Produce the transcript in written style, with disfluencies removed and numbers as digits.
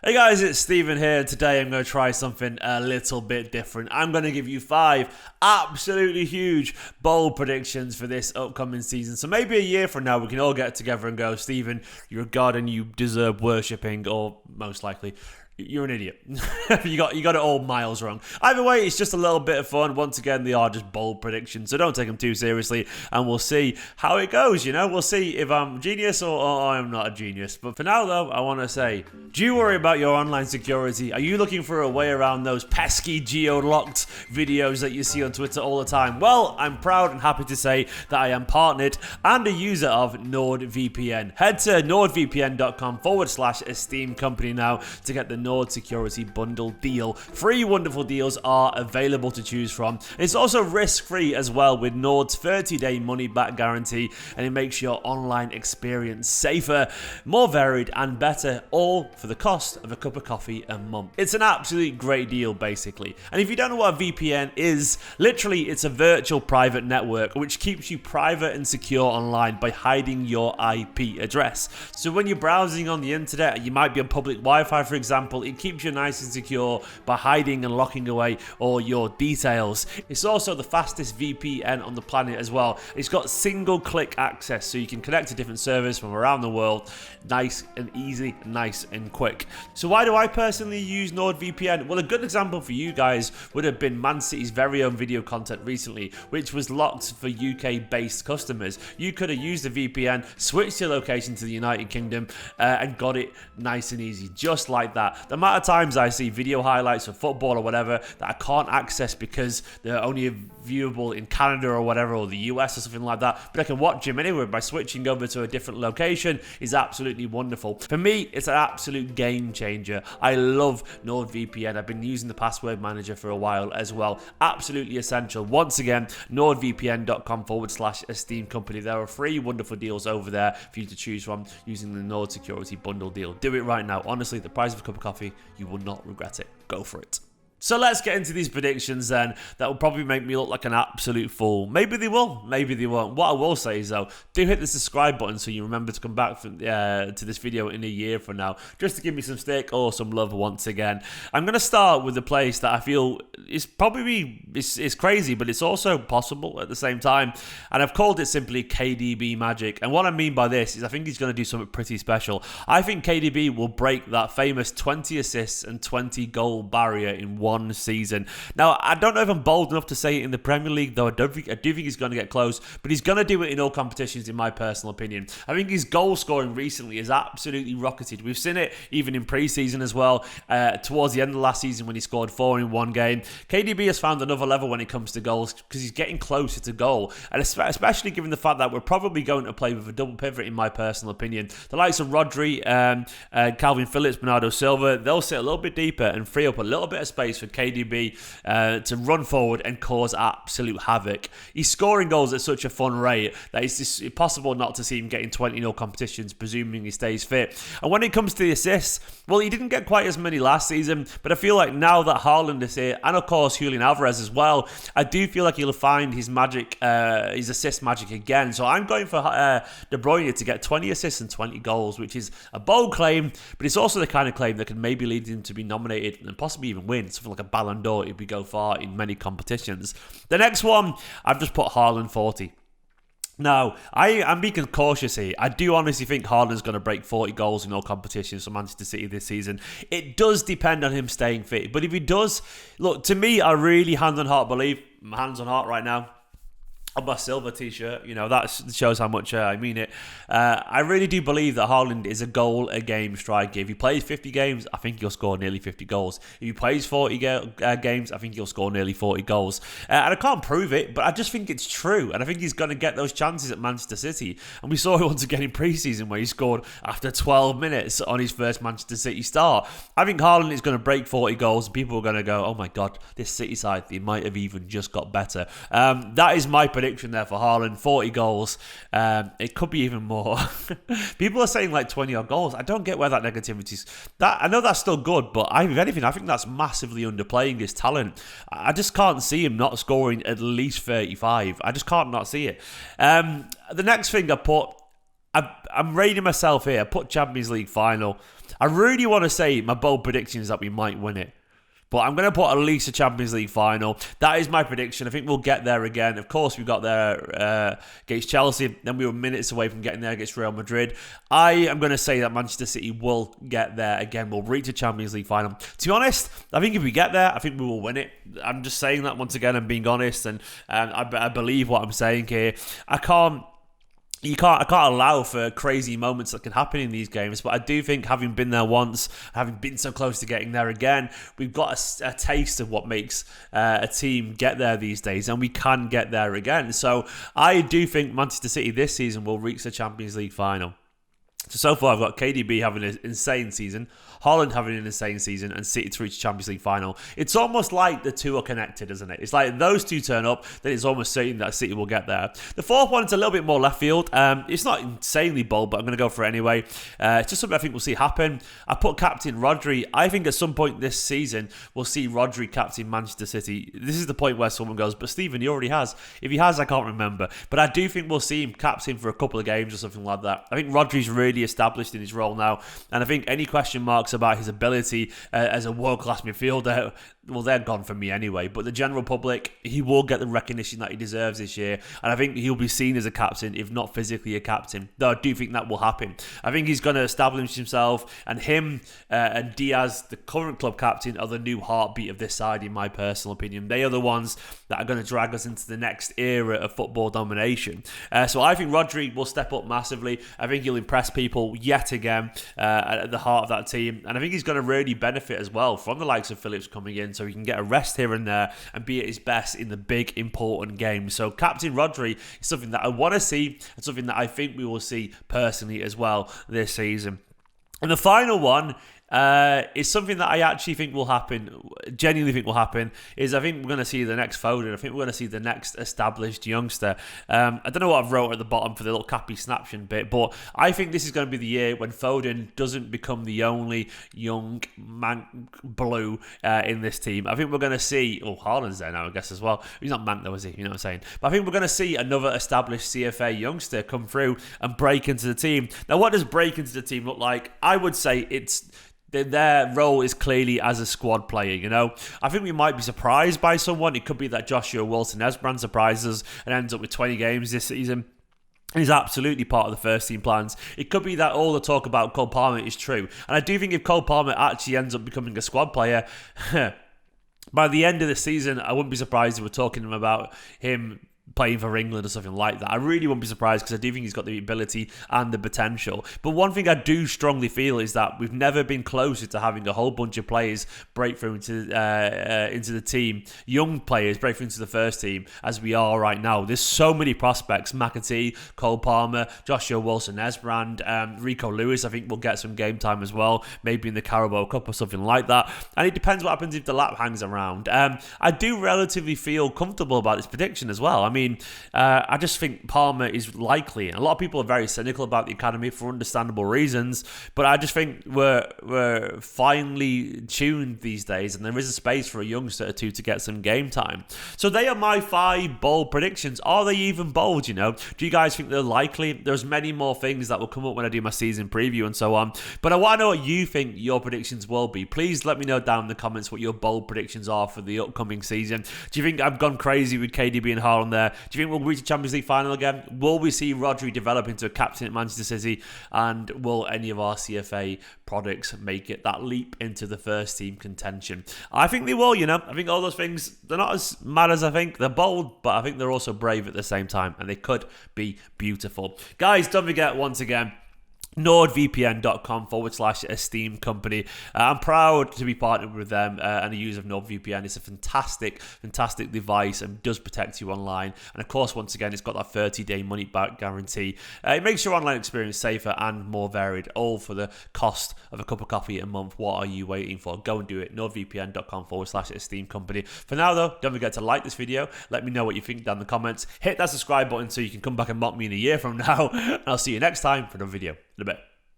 Hey guys, it's Steven here. Today I'm going to try something a little bit different. I'm going to give you 5 absolutely huge, bold predictions for this upcoming season. So maybe a year from now we can all get together and go, Steven, you're a god and you deserve worshipping, or most likely, you're an idiot. you got it all miles wrong. Either way, it's just a little bit of fun. Once again, they are just bold predictions, so don't take them too seriously, and we'll see how it goes, We'll see if I'm a genius or I'm not a genius. But for now, though, I want to say, do you worry about your online security? Are you looking for a way around those pesky geo-locked videos that you see on Twitter all the time? Well, I'm proud and happy to say that I am partnered and a user of NordVPN. Head to nordvpn.com/esteemed company now to get the Nord Security Bundle deal. 3 wonderful deals are available to choose from. It's also risk-free as well with Nord's 30-day money-back guarantee, and it makes your online experience safer, more varied, and better, all for the cost of a cup of coffee a month. It's an absolutely great deal, basically. And if you don't know what a VPN is, literally it's a virtual private network which keeps you private and secure online by hiding your IP address. So when you're browsing on the internet, you might be on public Wi-Fi, for example, it keeps you nice and secure by hiding and locking away all your details. It's also the fastest VPN on the planet as well. It's got single-click access, so you can connect to different servers from around the world. Nice and easy, nice and quick. So why do I personally use NordVPN? Well, a good example for you guys would have been Man City's very own video content recently, which was locked for UK-based customers. You could have used the VPN, switched your location to the United Kingdom, and got it nice and easy, just like that. The amount of times I see video highlights of football or whatever that I can't access because they're only viewable in Canada or whatever, or the US or something like that, but I can watch them anywhere by switching over to a different location is absolutely wonderful. For me, it's an absolute game changer. I love NordVPN. I've been using the password manager for a while as well. Absolutely essential. Once again, nordvpn.com/esteemed company. There are 3 wonderful deals over there for you to choose from using the Nord Security Bundle deal. Do it right now. Honestly, the price of a cup of coffee, you will not regret it. Go for it. So let's get into these predictions then. That will probably make me look like an absolute fool. Maybe they will, maybe they won't. What I will say is though, do hit the subscribe button so you remember to come back to this video in a year from now, just to give me some stick or some love once again. I'm going to start with a place that I feel is probably, it's crazy, but it's also possible at the same time. And I've called it simply KDB Magic. And what I mean by this is I think he's going to do something pretty special. I think KDB will break that famous 20 assists and 20 goal barrier in one season. Now, I don't know if I'm bold enough to say it in the Premier League, though I do think he's going to get close, but he's going to do it in all competitions, in my personal opinion. I think his goal scoring recently is absolutely rocketed. We've seen it even in pre-season as well, towards the end of last season when he scored 4 in one game. KDB has found another level when it comes to goals because he's getting closer to goal, and especially given the fact that we're probably going to play with a double pivot, in my personal opinion. The likes of Rodri, Calvin Phillips, Bernardo Silva, they'll sit a little bit deeper and free up a little bit of space for KDB to run forward and cause absolute havoc. He's scoring goals at such a fun rate that it's just impossible not to see him getting 20 in all competitions, presuming he stays fit. And when it comes to the assists, well, he didn't get quite as many last season, but I feel like now that Haaland is here, and of course Julian Alvarez as well, I do feel like he'll find his magic, his assist magic again. So I'm going for De Bruyne to get 20 assists and 20 goals, which is a bold claim, but it's also the kind of claim that could maybe lead him to be nominated and possibly even win something like a Ballon d'Or if we go far in many competitions. The next one, I've just put Haaland 40. Now, I'm being cautious here. I do honestly think Haaland's going to break 40 goals in all competitions for Manchester City this season. It does depend on him staying fit. But if he does, look, to me, I really hand on heart believe, hands on heart right now, on my silver t-shirt, that shows how much I mean it. I really do believe that Haaland is a goal-a-game striker. If he plays 50 games, I think he'll score nearly 50 goals. If he plays 40 games, I think he'll score nearly 40 goals. And I can't prove it, but I just think it's true. And I think he's going to get those chances at Manchester City. And we saw it once again in pre-season where he scored after 12 minutes on his first Manchester City start. I think Haaland is going to break 40 goals. And people are going to go, oh my God, this City side, they might have even just got better. That is my prediction there for Haaland, 40 goals. It could be even more. People are saying like 20 odd goals. I don't get where that negativity is. I know that's still good, but if anything, I think that's massively underplaying his talent. I just can't see him not scoring at least 35. I just can't not see it. The next thing I put I'm rating myself here. I put Champions League final. I really want to say my bold prediction is that we might win it. But I'm going to put at least a Champions League final. That is my prediction. I think we'll get there again. Of course, we got there against Chelsea. Then we were minutes away from getting there against Real Madrid. I am going to say that Manchester City will get there again. We'll reach a Champions League final. To be honest, I think if we get there, I think we will win it. I'm just saying that once again. I'm being honest. And I believe what I'm saying here. I can't allow for crazy moments that can happen in these games, but I do think having been there once, having been so close to getting there again, we've got a taste of what makes a team get there these days, and we can get there again. So I do think Manchester City this season will reach the Champions League final. So far, I've got KDB having an insane season, Haaland having an insane season, and City to reach Champions League final. It's almost like the two are connected, isn't it? It's like those two turn up, then it's almost certain that City will get there. The fourth one is a little bit more left field. It's not insanely bold, but I'm going to go for it anyway. It's just something I think we'll see happen. I put captain Rodri. I think at some point this season, we'll see Rodri captain Manchester City. This is the point where someone goes, but Stephen, he already has. If he has, I can't remember. But I do think we'll see him captain for a couple of games or something like that. I think Rodri's really established in his role now, and I think any question marks about his ability as a world-class midfielder, well, they're gone for me anyway. But the general public, he will get the recognition that he deserves this year, and I think he'll be seen as a captain, if not physically a captain. Though I do think that will happen. I think he's going to establish himself, and him and Diaz, the current club captain, are the new heartbeat of this side, in my personal opinion. They are the ones that are going to drag us into the next era of football domination. So I think Rodri will step up massively. I think he'll impress people yet again at the heart of that team, and I think he's going to really benefit as well from the likes of Phillips coming in, so he can get a rest here and there and be at his best in the big important games. So Captain Rodri is something that I want to see, and something that I think we will see personally as well this season. And the final one is something that I actually think will happen, genuinely think will happen, is I think we're going to see the next Foden. I think we're going to see the next established youngster. I don't know what I've wrote at the bottom for the little Cappy Snaption bit, but I think this is going to be the year when Foden doesn't become the only young man blue in this team. I think we're going to see, Haaland's there now, I guess, as well. He's not Mank though, is he? You know what I'm saying? But I think we're going to see another established CFA youngster come through and break into the team. Now, what does break into the team look like? I would say their role is clearly as a squad player, you know. I think we might be surprised by someone. It could be that Joshua Wilson-Esbrand surprises and ends up with 20 games this season. He's absolutely part of the first team plans. It could be that all the talk about Cole Palmer is true. And I do think if Cole Palmer actually ends up becoming a squad player, by the end of the season, I wouldn't be surprised if we're talking about him playing for England or something like that. I really wouldn't be surprised, because I do think he's got the ability and the potential. But one thing I do strongly feel is that we've never been closer to having a whole bunch of players break through into the team, young players break through into the first team, as we are right now. There's so many prospects: McAtee, Cole Palmer, Joshua Wilson-Esbrand, Rico Lewis. I think will get some game time as well, maybe in the Carabao Cup or something like that. And it depends what happens if the lap hangs around. I do relatively feel comfortable about this prediction as well. I mean, I just think Palmer is likely, and a lot of people are very cynical about the academy for understandable reasons, but I just think we're finely tuned these days, and there is a space for a youngster or two to get some game time. So they are my 5 bold predictions. Are they even bold, you know? Do you guys think they're likely? There's many more things that will come up when I do my season preview and so on, but I want to know what you think your predictions will be. Please let me know down in the comments what your bold predictions are for the upcoming season. Do you think I've gone crazy with KDB and Haaland there? Do you think we'll reach the Champions League final again? Will we see Rodri develop into a captain at Manchester City? And will any of our CFA products make it that leap into the first team contention? I think they will, you know. I think all those things, they're not as mad as I think. They're bold, but I think they're also brave at the same time, and they could be beautiful. Guys, don't forget, once again, NordVPN.com/Esteemed Company. I'm proud to be partnered with them and a user of NordVPN. It's a fantastic device and does protect you online. And of course, once again, it's got that 30-day money-back guarantee. It makes your online experience safer and more varied, all for the cost of a cup of coffee a month. What are you waiting for? Go and do it. NordVPN.com/Esteemed Company. For now, though, don't forget to like this video. Let me know what you think down in the comments. Hit that subscribe button so you can come back and mock me in a year from now. And I'll see you next time for another video. In a bit.